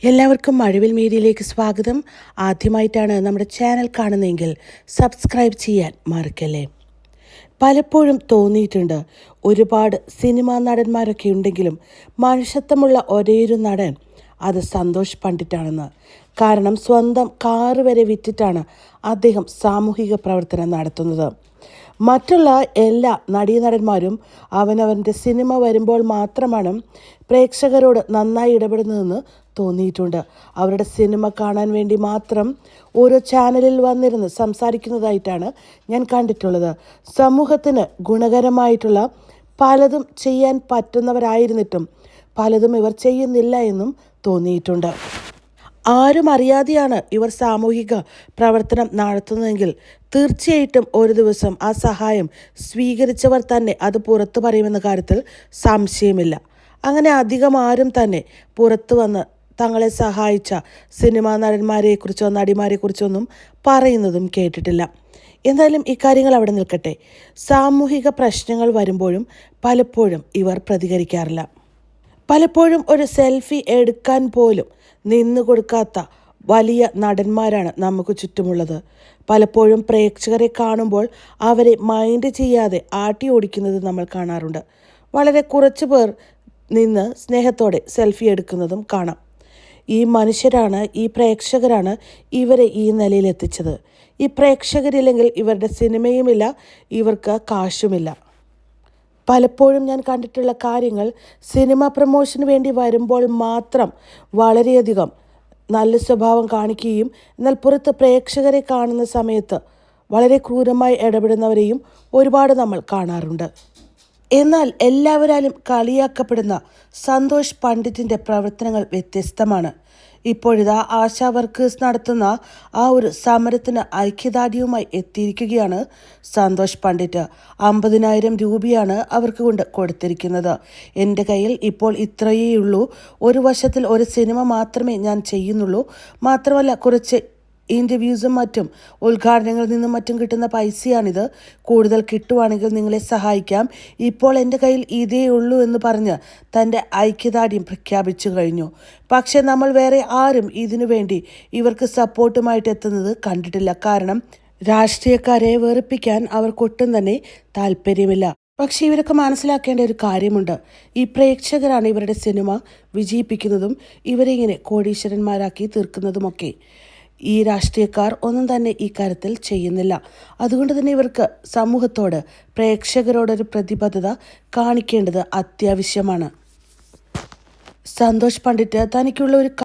എല്ലാവർക്കും മഴവിൽ മീഡിയയിലേക്ക് സ്വാഗതം. ആദ്യമായിട്ടാണ് നമ്മുടെ ചാനൽ കാണുന്നതെങ്കിൽ സബ്സ്ക്രൈബ് ചെയ്യാൻ മറക്കല്ലേ. പലപ്പോഴും തോന്നിയിട്ടുണ്ട്, ഒരുപാട് സിനിമാ നടന്മാരൊക്കെ ഉണ്ടെങ്കിലും മനുഷ്യത്വമുള്ള ഒരേയൊരു നടൻ അത് സന്തോഷ് പണ്ഡിറ്റാണെന്ന്. കാരണം സ്വന്തം കാറ് വരെ വിറ്റിട്ടാണ് അദ്ദേഹം സാമൂഹിക പ്രവർത്തനം നടത്തുന്നത്. മറ്റുള്ള എല്ലാ നടീനടന്മാരും അവനവൻ്റെ സിനിമ വരുമ്പോൾ മാത്രമാണ് പ്രേക്ഷകരോട് നന്നായി ഇടപെടുന്നതെന്ന് തോന്നിയിട്ടുണ്ട്. അവരുടെ സിനിമ കാണാൻ വേണ്ടി മാത്രം ഓരോ ചാനലിൽ വന്നിരുന്ന് സംസാരിക്കുന്നതായിട്ടാണ് ഞാൻ കണ്ടിട്ടുള്ളത്. സമൂഹത്തിന് ഗുണകരമായിട്ടുള്ള പലതും ചെയ്യാൻ പറ്റുന്നവരായിരുന്നിട്ടും പലതും ഇവർ ചെയ്യുന്നില്ല എന്നും തോന്നിയിട്ടുണ്ട്. ആരും അറിയാതെയാണ് ഇവർ സാമൂഹിക പ്രവർത്തനം നടത്തുന്നതെങ്കിൽ തീർച്ചയായിട്ടും ഒരു ദിവസം ആ സഹായം സ്വീകരിച്ചവർ തന്നെ അത് പുറത്തു പറയുമെന്ന കാര്യത്തിൽ സംശയമില്ല. അങ്ങനെ അധികം ആരും തന്നെ പുറത്തു വന്ന് തങ്ങളെ സഹായിച്ച സിനിമാ നടന്മാരെക്കുറിച്ചോ നടിമാരെക്കുറിച്ചൊന്നും പറയുന്നതും കേട്ടിട്ടില്ല. എന്തായാലും ഇക്കാര്യങ്ങൾ അവിടെ നിൽക്കട്ടെ. സാമൂഹിക പ്രശ്നങ്ങൾ വരുമ്പോഴും പലപ്പോഴും ഇവർ പ്രതികരിക്കാറില്ല. പലപ്പോഴും ഒരു സെൽഫി എടുക്കാൻ പോലും നിന്നു കൊടുക്കാത്ത വലിയ നടന്മാരാണ് നമുക്ക് ചുറ്റുമുള്ളത്. പലപ്പോഴും പ്രേക്ഷകരെ കാണുമ്പോൾ അവരെ മൈൻഡ് ചെയ്യാതെ ആട്ടി ഓടിക്കുന്നത് നമ്മൾ കാണാറുണ്ട്. വളരെ കുറച്ച് പേർ നിന്ന് സ്നേഹത്തോടെ സെൽഫി എടുക്കുന്നതും കാണാം. ഈ മനുഷ്യരാണ്, ഈ പ്രേക്ഷകരാണ് ഇവരെ ഈ നിലയിലെത്തിച്ചത്. ഈ പ്രേക്ഷകരില്ലെങ്കിൽ ഇവരുടെ സിനിമയുമില്ല, ഇവർക്ക് കാശുമില്ല. പലപ്പോഴും ഞാൻ കണ്ടിട്ടുള്ള കാര്യങ്ങൾ, സിനിമ പ്രൊമോഷന് വേണ്ടി വരുമ്പോൾ മാത്രം വളരെയധികം നല്ല സ്വഭാവം കാണിക്കുകയും എന്നാൽ പുറത്ത് പ്രേക്ഷകരെ കാണുന്ന സമയത്ത് വളരെ ക്രൂരമായി ഇടപെടുന്നവരെയും ഒരുപാട് നമ്മൾ കാണാറുണ്ട്. എന്നാൽ എല്ലാവരാലും കളിയാക്കപ്പെടുന്ന സന്തോഷ് പണ്ഡിറ്റിൻ്റെ പ്രവർത്തനങ്ങൾ വ്യത്യസ്തമാണ്. ഇപ്പോഴിതാ ആശാ വർക്കേഴ്സ് നടത്തുന്ന ആ ഒരു സമരത്തിന് ഐക്യദാർഢ്യവുമായി എത്തിയിരിക്കുകയാണ് സന്തോഷ് പണ്ഡിറ്റ്. 50,000 രൂപയാണ് അവർക്ക് കൊണ്ട് കൊടുത്തിരിക്കുന്നത്. എൻ്റെ കയ്യിൽ ഇപ്പോൾ ഇത്രയേ ഉള്ളൂ. ഒരു വർഷത്തിൽ ഒരു സിനിമ മാത്രമേ ഞാൻ ചെയ്യുന്നുള്ളൂ. മാത്രമല്ല കുറച്ച് ഇൻ്റർവ്യൂസും മറ്റും ഉദ്ഘാടനങ്ങളിൽ നിന്നും മറ്റും കിട്ടുന്ന പൈസയാണിത്. കൂടുതൽ കിട്ടുവാണെങ്കിൽ നിങ്ങളെ സഹായിക്കാം. ഇപ്പോൾ എൻ്റെ കയ്യിൽ ഇതേ ഉള്ളൂ എന്ന് പറഞ്ഞ് തൻ്റെ ഐക്യദാർഢ്യം പ്രഖ്യാപിച്ചു കഴിഞ്ഞു. പക്ഷേ നമ്മൾ വേറെ ആരും ഇതിനു വേണ്ടി ഇവർക്ക് സപ്പോർട്ടുമായിട്ട് എത്തുന്നത് കണ്ടിട്ടില്ല. കാരണം രാഷ്ട്രീയക്കാരെ വെറുപ്പിക്കാൻ അവർക്കൊട്ടും തന്നെ താല്പര്യമില്ല. പക്ഷേ ഇവരൊക്കെ മനസ്സിലാക്കേണ്ട ഒരു കാര്യമുണ്ട്. ഈ പ്രേക്ഷകരാണ് ഇവരുടെ സിനിമ വിജയിപ്പിക്കുന്നതും ഇവരെ ഇങ്ങനെ കോടീശ്വരന്മാരാക്കി തീർക്കുന്നതുമൊക്കെ. ഈ രാഷ്ട്രീയക്കാർ ഒന്നും തന്നെ ഈ കാര്യത്തിൽ ചെയ്യുന്നില്ല. അതുകൊണ്ട് തന്നെ ഇവർക്ക് സമൂഹത്തോട്, പ്രേക്ഷകരോടൊരു പ്രതിബദ്ധത കാണിക്കേണ്ടത് അത്യാവശ്യമാണ്. സന്തോഷ് പണ്ഡിറ്റ് തനിക്കുള്ള ഒരു